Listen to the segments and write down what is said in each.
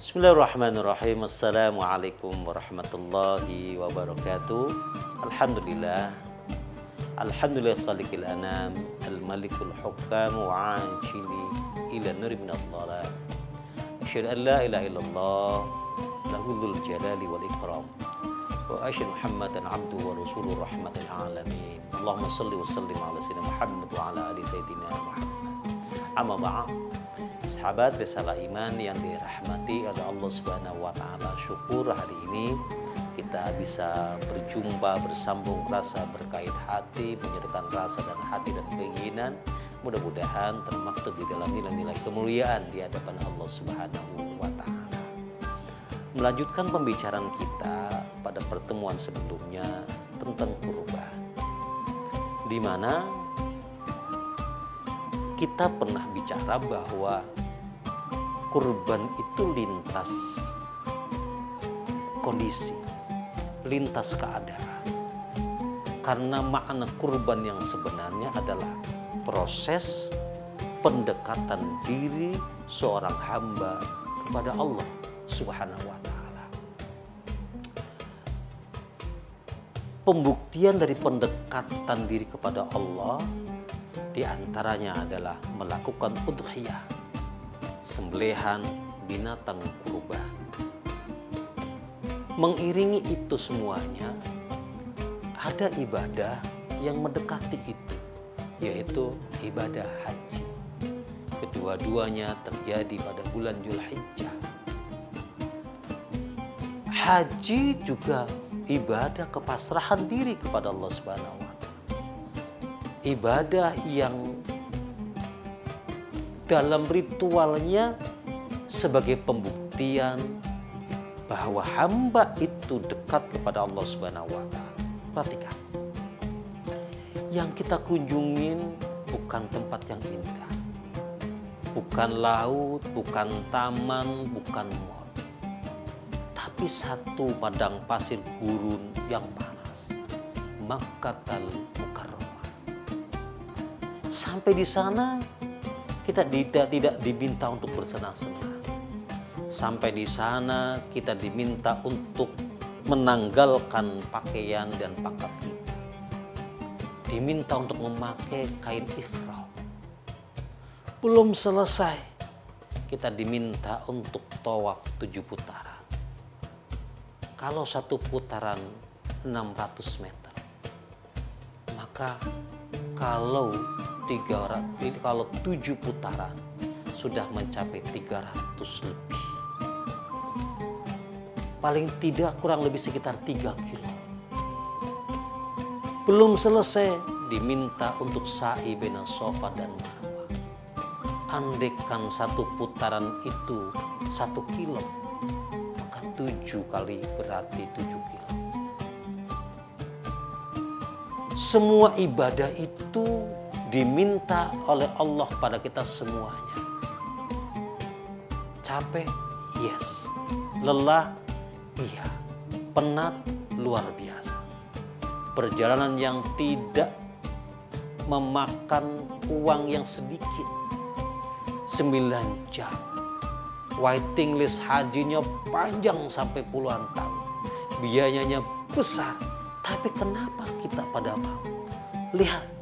Bismillahirrahmanirrahim. Assalamualaikum warahmatullahi wabarakatuh. Alhamdulillah. Alhamdulillah khaliqil anam, al-malikul hukam wa anjili ila nuri minal dhalam. Asyhadu an la ilaha illallah lahul jalali wal ikram. Wa asyhadu Muhammadan abduhu wa rasuluhu rahmatal alamin. Allahumma shalli wa sallim ala sayyidina Muhammad wa ala ali sayyidina Muhammad. Amma ba'd. Sahabat Risalah Iman yang dirahmati oleh Allah Subhanahu wa taala, syukur hari ini kita bisa berjumpa, bersambung rasa, berkait hati, menyertakan rasa dan hati dan keinginan. Mudah-mudahan termaktub di dalam nilai-nilai kemuliaan di hadapan Allah Subhanahu wa taala. Melanjutkan pembicaraan kita pada pertemuan sebelumnya tentang kurban, di mana kita pernah bicara bahwa kurban itu lintas kondisi, lintas keadaan. Karena makna kurban yang sebenarnya adalah proses pendekatan diri seorang hamba kepada Allah Subhanahu wa taala. Pembuktian dari pendekatan diri kepada Allah di antaranya adalah melakukan udhiyah, sembelihan binatang kurban. Mengiringi itu semuanya ada ibadah yang mendekati itu, yaitu ibadah haji. Kedua-duanya terjadi pada bulan Dzulhijjah. Haji juga ibadah kepasrahan diri kepada Allah Subhanahu wa taala. Ibadah yang dalam ritualnya sebagai pembuktian bahwa hamba itu dekat kepada Allah Subhanahu wa taala. Perhatikan. Yang kita kunjungin bukan tempat yang indah. Bukan laut, bukan taman, bukan mall. Tapi satu padang pasir gurun yang panas. Makkatal Mukarramah. Sampai di sana kita tidak diminta untuk bersenang-senang. Sampai di sana kita diminta untuk menanggalkan pakaian dan pangkat kita. Diminta untuk memakai kain ihram. Belum selesai, kita diminta untuk tawaf 7 putaran. Kalau satu putaran 600 meter, maka kalau 7 putaran sudah mencapai 300 lebih. Paling tidak kurang lebih sekitar 3 kilo. Belum selesai diminta untuk sa'i baina Shafa dan Marwah. Andaikan satu putaran itu 1 kilo, maka 7 kali berarti 7 kilo. Semua ibadah itu diminta oleh Allah pada kita semuanya. Capek? Yes. Lelah? Iya. Penat? Luar biasa. Perjalanan yang tidak memakan uang yang sedikit. 9 jam. Waiting list hajinya panjang sampai puluhan tahun. Biayanya besar. Tapi kenapa kita pada mau? Lihat.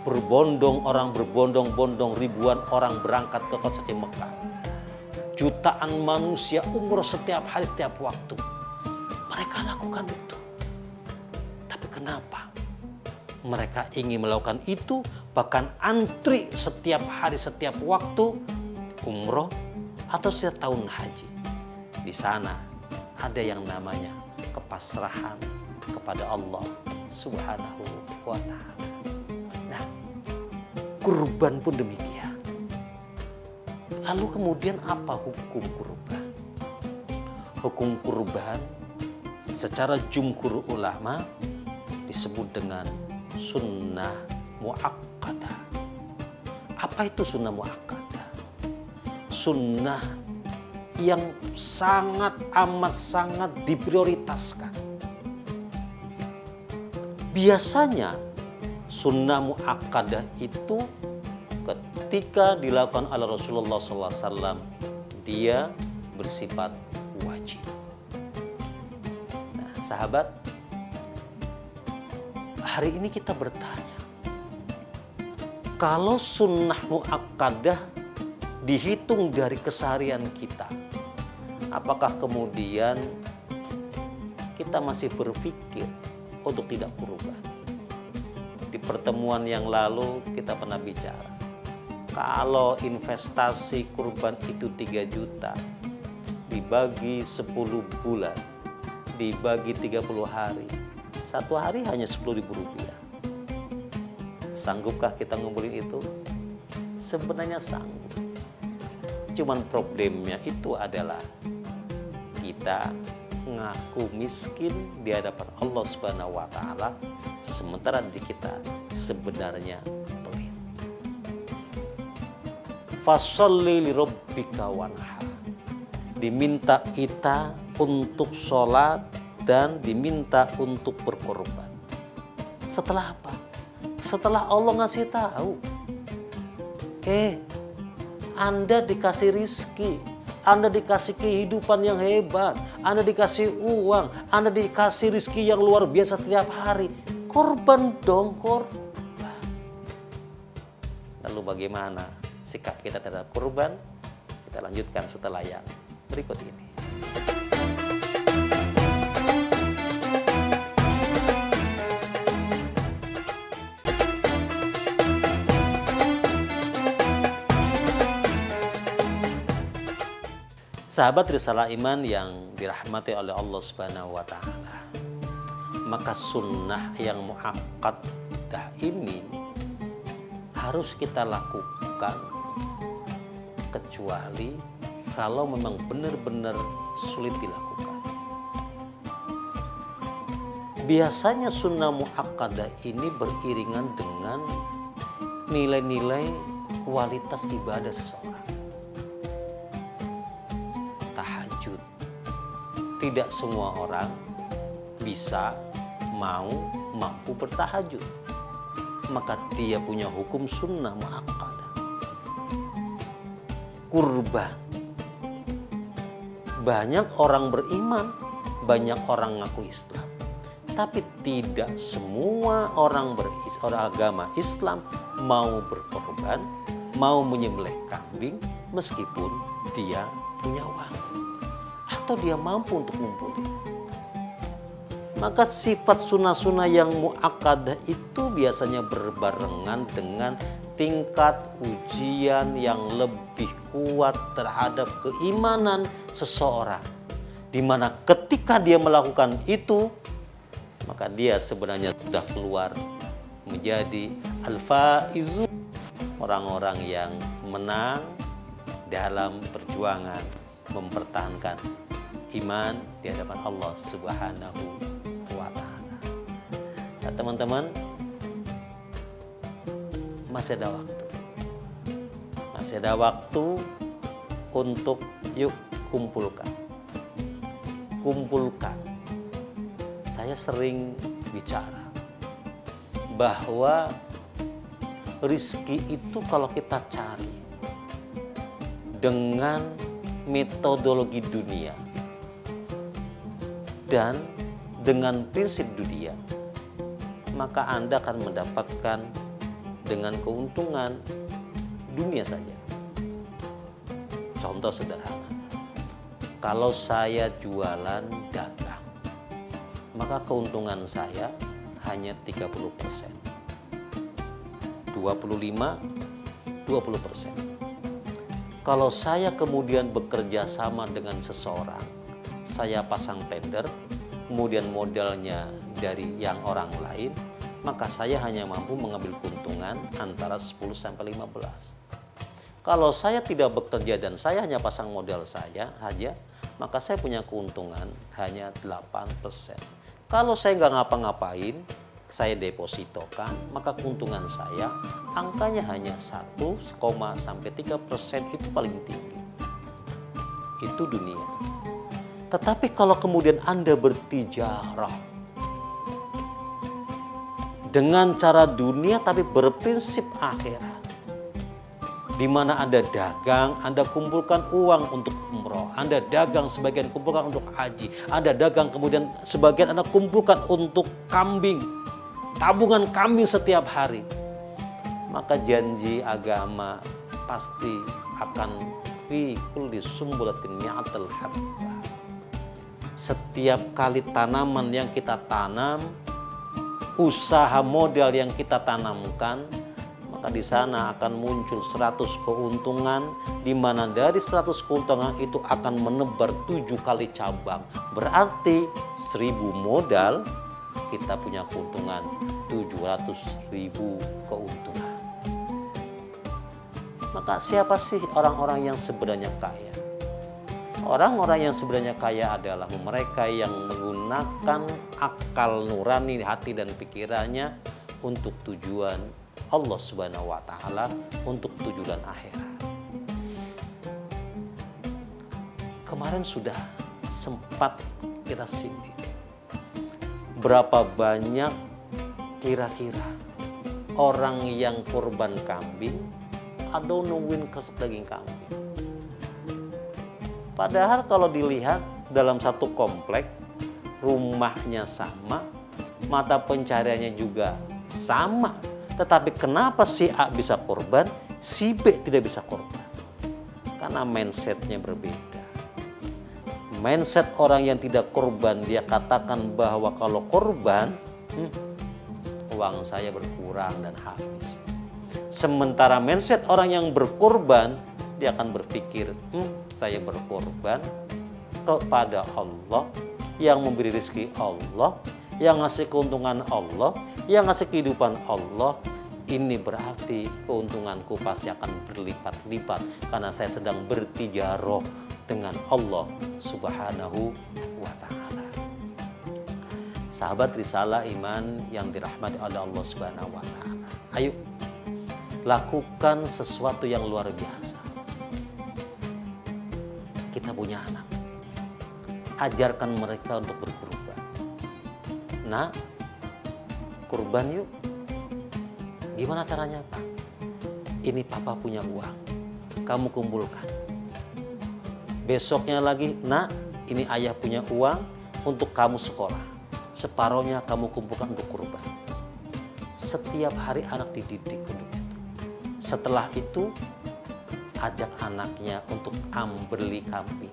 Berbondong-bondong ribuan orang berangkat ke kota suci Mekah. Jutaan manusia umroh setiap hari, setiap waktu. Mereka lakukan itu. Tapi kenapa? Mereka ingin melakukan itu, bahkan antri setiap hari, setiap waktu umroh atau setiap tahun haji. Di sana ada yang namanya kepasrahan kepada Allah Subhanahu wa taala. Kurban pun demikian. Lalu kemudian apa hukum kurban? Hukum kurban secara jumhur ulama disebut dengan sunnah muakkadah. Apa itu sunnah muakkadah? Sunnah yang sangat amat sangat diprioritaskan. Biasanya sunnah muakkadah itu ketika dilakukan oleh Rasulullah SAW, dia bersifat wajib. Nah, sahabat, hari ini kita bertanya, kalau sunnah muakkadah dihitung dari keseharian kita, apakah kemudian kita masih berpikir untuk tidak kurban? Di pertemuan yang lalu kita pernah bicara, kalau investasi kurban itu 3 juta, dibagi 10 bulan, dibagi 30 hari, satu hari hanya Rp10.000. Sanggupkah kita ngumpulin itu? Sebenarnya sanggup. Cuman problemnya itu adalah kita ngaku miskin di hadapan Allah Subhanahu wa taala, sementara di kita sebenarnya pelit. Fasholli li rabbika wanhar. Diminta kita untuk sholat dan diminta untuk berkorban. Setelah apa? Setelah Allah ngasih tahu, Anda dikasih rizki, Anda dikasih kehidupan yang hebat, Anda dikasih uang, Anda dikasih rizki yang luar biasa tiap hari. Korban dong, korban. Lalu bagaimana sikap kita terhadap kurban? Kita lanjutkan setelah yang berikut ini. Sahabat Risalah Iman yang dirahmati oleh Allah Subhanahu wa taala. Maka sunnah yang muakkadah ini harus kita lakukan kecuali kalau memang benar-benar sulit dilakukan. Biasanya sunnah muakkadah ini beriringan dengan nilai-nilai kualitas ibadah seseorang. Tahajud. Tidak semua orang bisa, mampu bertahajud. Maka dia punya hukum sunnah muakkadah. Kurban. Banyak orang beriman, banyak orang ngaku Islam. Tapi tidak semua orang beragama Islam mau berkorban, mau menyembelih kambing meskipun dia punya uang atau dia mampu untuk ngumpulin. Maka sifat sunnah-sunnah yang muakkadah itu biasanya berbarengan dengan tingkat ujian yang lebih kuat terhadap keimanan seseorang, di mana ketika dia melakukan itu, maka dia sebenarnya sudah keluar menjadi al-faizu, orang-orang yang menang dalam perjuangan mempertahankan iman di hadapan Allah Subhanahu wa taala. Nah, teman-teman, masih ada waktu. Masih ada waktu untuk yuk kumpulkan. Kumpulkan. Saya sering bicara bahwa rizki itu kalau kita cari dengan metodologi dunia dan dengan prinsip dunia, maka Anda akan mendapatkan dengan keuntungan dunia saja. Contoh sederhana, kalau saya jualan dagang, maka keuntungan saya hanya 30%. 25, 20%. Kalau saya kemudian bekerja sama dengan seseorang, saya pasang tender, kemudian modalnya dari yang orang lain, maka saya hanya mampu mengambil keuntungan antara 10-15. Kalau saya tidak bekerja dan saya hanya pasang modal saya saja, maka saya punya keuntungan hanya 8%. Kalau saya nggak ngapa-ngapain, saya depositokan, maka keuntungan saya angkanya hanya 1,3%, itu paling tinggi. Itu dunia. Tetapi kalau kemudian Anda bertijarah dengan cara dunia tapi berprinsip akhirat, Di mana Anda dagang, Anda kumpulkan uang untuk umroh. Anda dagang, sebagian kumpulkan untuk haji. Anda dagang, kemudian sebagian Anda kumpulkan untuk kambing. Tabungan kambing setiap hari. Maka janji agama pasti akan fi kulli sumbulatin mi'atal habbah. Setiap kali tanaman yang kita tanam, usaha modal yang kita tanamkan, maka di sana akan muncul 100 keuntungan, di mana dari 100 keuntungan itu akan menebar 7 kali cabang. Berarti 1000 modal, kita punya keuntungan 700.000 keuntungan. Maka siapa sih orang-orang yang sebenarnya kaya? Orang-orang yang sebenarnya kaya adalah mereka yang menggunakan akal nurani hati dan pikirannya untuk tujuan Allah Subhanahu wa Ta'ala, untuk tujuan akhirat. Kemarin sudah sempat kita singgung berapa banyak kira-kira orang yang korban kambing atau nungguin kesek daging kambing. Padahal kalau dilihat dalam satu komplek, rumahnya sama, mata pencariannya juga sama. Tetapi kenapa si A bisa korban, si B tidak bisa korban? Karena mindsetnya berbeda. Mindset orang yang tidak korban, dia katakan bahwa kalau korban, uang saya berkurang dan habis. Sementara mindset orang yang berkorban, dia akan berpikir, saya berkorban kepada Allah, yang memberi rezeki Allah, yang ngasih keuntungan Allah, yang ngasih kehidupan Allah. Ini berarti keuntunganku pasti akan berlipat-lipat karena saya sedang bertijaroh dengan Allah Subhanahu wa Ta'ala. Sahabat Risalah Iman yang dirahmati oleh Allah Subhanahu wa Ta'ala, ayo lakukan sesuatu yang luar biasa. Kita punya anak, ajarkan mereka untuk berkurban. Nah, kurban yuk. Gimana caranya, Pak? Ini papa punya uang, kamu kumpulkan. Besoknya lagi, nah ini ayah punya uang untuk kamu sekolah. Separohnya kamu kumpulkan untuk kurban. Setiap hari anak dididik untuk itu. Setelah itu, ajak anaknya untuk beli kambing.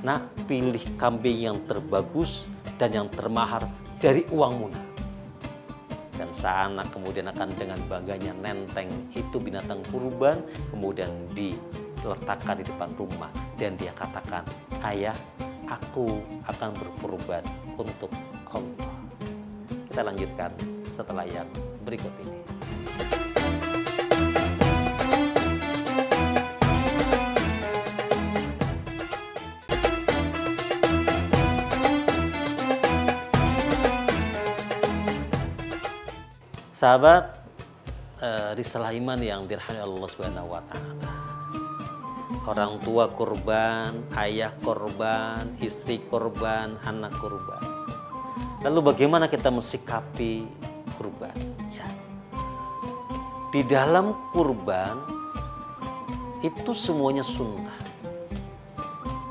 Nah, pilih kambing yang terbagus dan yang termahal dari uangmu. Dan sang anak kemudian akan dengan bangganya nenteng itu binatang kurban, kemudian diletakkan di depan rumah. Dan dia katakan, ayah, aku akan berkurban untuk Allah. Kita lanjutkan setelah yang berikut ini. Sahabat Risalah Iman yang dirahmati Allah Subhanahu wa Ta'ala. Orang tua korban, ayah korban, istri korban, anak korban. Lalu bagaimana kita mensikapi kurban? Ya. Di dalam kurban itu semuanya sunnah.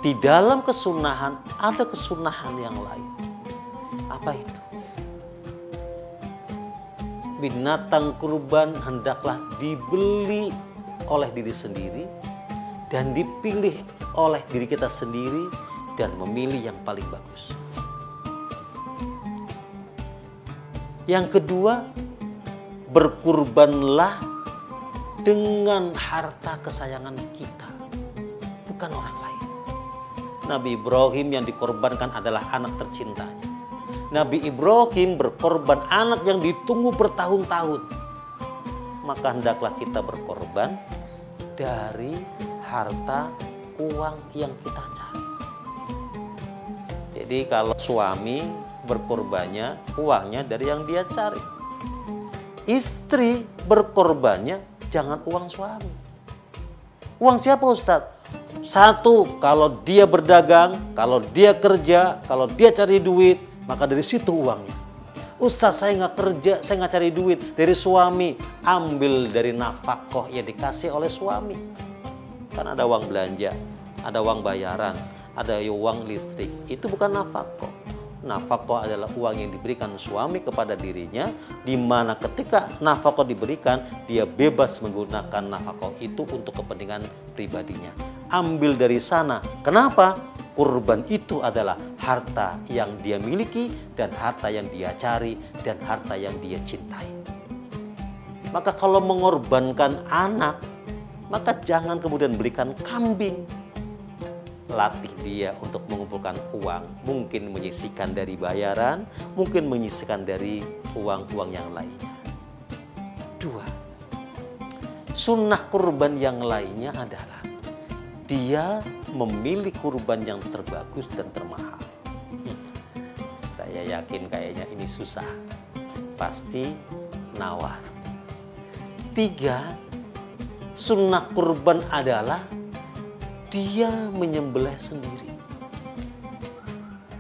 Di dalam kesunahan ada kesunahan yang lain. Apa itu? Binatang kurban hendaklah dibeli oleh diri sendiri dan dipilih oleh diri kita sendiri dan memilih yang paling bagus. Yang kedua, berkurbanlah dengan harta kesayangan kita, bukan orang lain. Nabi Ibrahim yang dikorbankan adalah anak tercintanya. Nabi Ibrahim berkorban anak yang ditunggu bertahun-tahun. Maka hendaklah kita berkorban dari harta uang yang kita cari. Jadi kalau suami berkorbannya uangnya dari yang dia cari. Istri berkorbannya jangan uang suami. Uang siapa, Ustadz? Satu, kalau dia berdagang, kalau dia kerja, kalau dia cari duit, maka dari situ uangnya. Ustaz, saya nggak kerja, saya nggak cari duit dari suami. Ambil dari nafkah yang dikasih oleh suami. Kan ada uang belanja, ada uang bayaran, ada uang listrik. Itu bukan nafkah. Nafkah adalah uang yang diberikan suami kepada dirinya, di mana ketika nafkah diberikan, dia bebas menggunakan nafkah itu untuk kepentingan pribadinya. Ambil dari sana. Kenapa? Kurban itu adalah harta yang dia miliki dan harta yang dia cari dan harta yang dia cintai. Maka kalau mengorbankan anak, maka jangan kemudian belikan kambing. Latih dia untuk mengumpulkan uang, mungkin menyisihkan dari bayaran, mungkin menyisihkan dari uang-uang yang lainnya. 2. Sunnah kurban yang lainnya adalah dia memilih kurban yang terbagus dan termahal. Saya yakin kayaknya ini susah. Pasti nawar. 3. Sunnah kurban adalah dia menyembelih sendiri.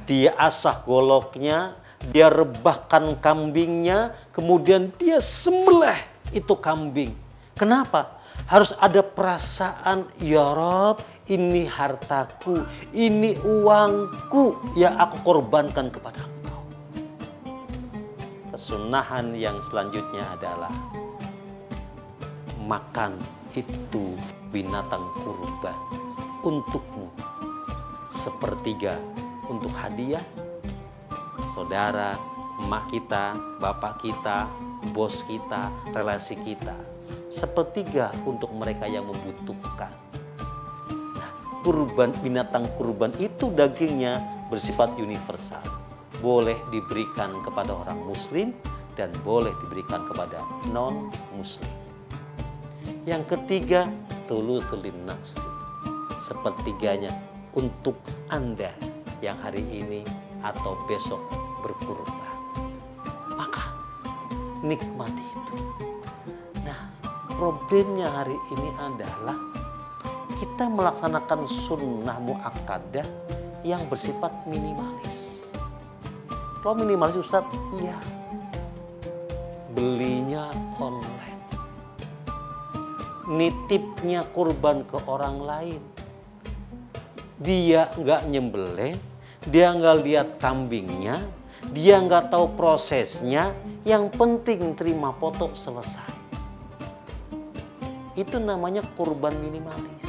Dia asah goloknya, dia rebahkan kambingnya, kemudian dia sembelih itu kambing. Kenapa? Harus ada perasaan, ya Rob, ini hartaku, ini uangku yang aku korbankan kepada Engkau. Kesunahan yang selanjutnya adalah makan itu binatang kurban untukmu. 1/3 untuk hadiah saudara, emak kita, bapak kita, bos kita, relasi kita. 1/3 untuk mereka yang membutuhkan. Nah, binatang kurban itu dagingnya bersifat universal. Boleh diberikan kepada orang muslim dan boleh diberikan kepada non-muslim. Yang ketiga, thuluthul nafsi. 1/3 untuk Anda yang hari ini atau besok berkurban. Maka nikmati itu. Nah, problemnya hari ini adalah kita melaksanakan sunnah muakkadah yang bersifat minimalis. Kalau minimalis Ustaz, iya. Belinya online. Nitipnya kurban ke orang lain. Dia nggak nyembelih, dia nggak lihat kambingnya, dia nggak tahu prosesnya. Yang penting terima foto, selesai. Itu namanya kurban minimalis.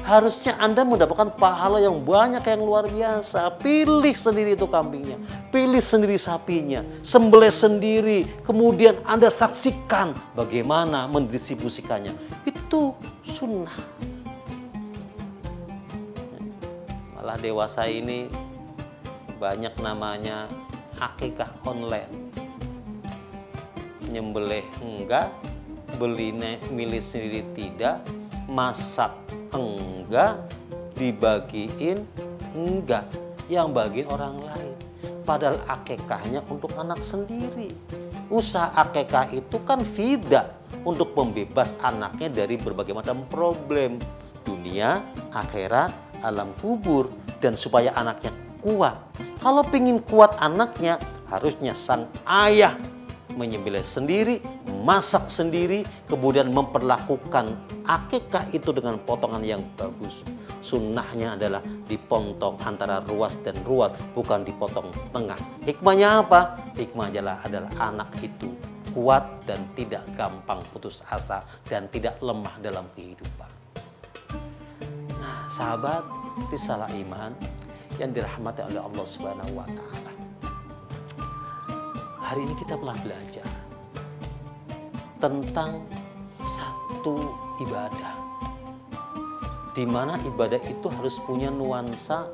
Harusnya Anda mendapatkan pahala yang banyak, yang luar biasa. Pilih sendiri itu kambingnya, pilih sendiri sapinya, sembelih sendiri, kemudian Anda saksikan bagaimana mendistribusikannya. Itu sunnah. Malah dewasa ini banyak namanya akikah online. Nyembelih enggak, beli milih sendiri tidak, masak enggak, dibagiin enggak, yang bagiin orang lain. Padahal akikahnya untuk anak sendiri. Usaha akikah itu kan fida untuk membebas anaknya dari berbagai macam problem dunia, akhirat, alam kubur, dan supaya anaknya kuat. Kalau pingin kuat anaknya, harusnya sang ayah menyembelih sendiri, masak sendiri, kemudian memperlakukan akikah itu dengan potongan yang bagus. Sunnahnya adalah dipotong antara ruas dan ruas, bukan dipotong tengah. Hikmahnya apa? Hikmahnya adalah anak itu kuat dan tidak gampang putus asa dan tidak lemah dalam kehidupan. Nah, sahabat risalah iman yang dirahmati oleh Allah Subhanahu wa taala. Hari ini kita telah belajar tentang satu ibadah, di mana ibadah itu harus punya nuansa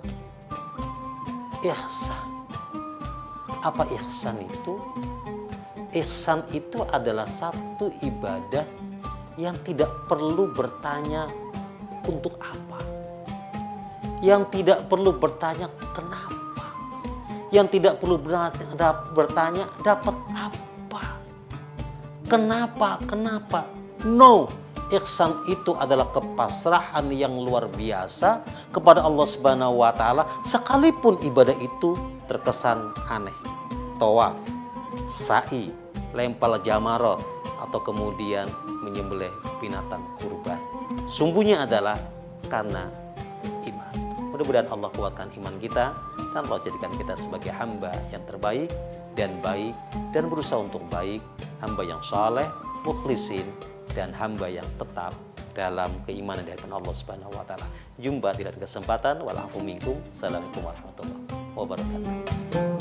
ihsan. Apa ihsan itu? Ihsan itu adalah satu ibadah yang tidak perlu bertanya untuk apa, yang tidak perlu bertanya kenapa, yang tidak perlu bertanya dapat apa, kenapa. No, ihsan itu adalah kepasrahan yang luar biasa kepada Allah Subhanahu wa taala, sekalipun ibadah itu terkesan aneh, tawaf, sa'i, lempar jamarot, atau kemudian menyembelih binatang kurban. Sumbunya adalah karena iman. Mudah-mudahan Allah kuatkan iman kita dan Allah jadikan kita sebagai hamba yang terbaik dan baik dan berusaha untuk baik, hamba yang saleh, mukhlisin, dan hamba yang tetap dalam keimanan dari Allah Subhanahu wa taala. Jumpa di lain kesempatan. Walafu minkum. Assalamualaikum warahmatullahi wabarakatuh.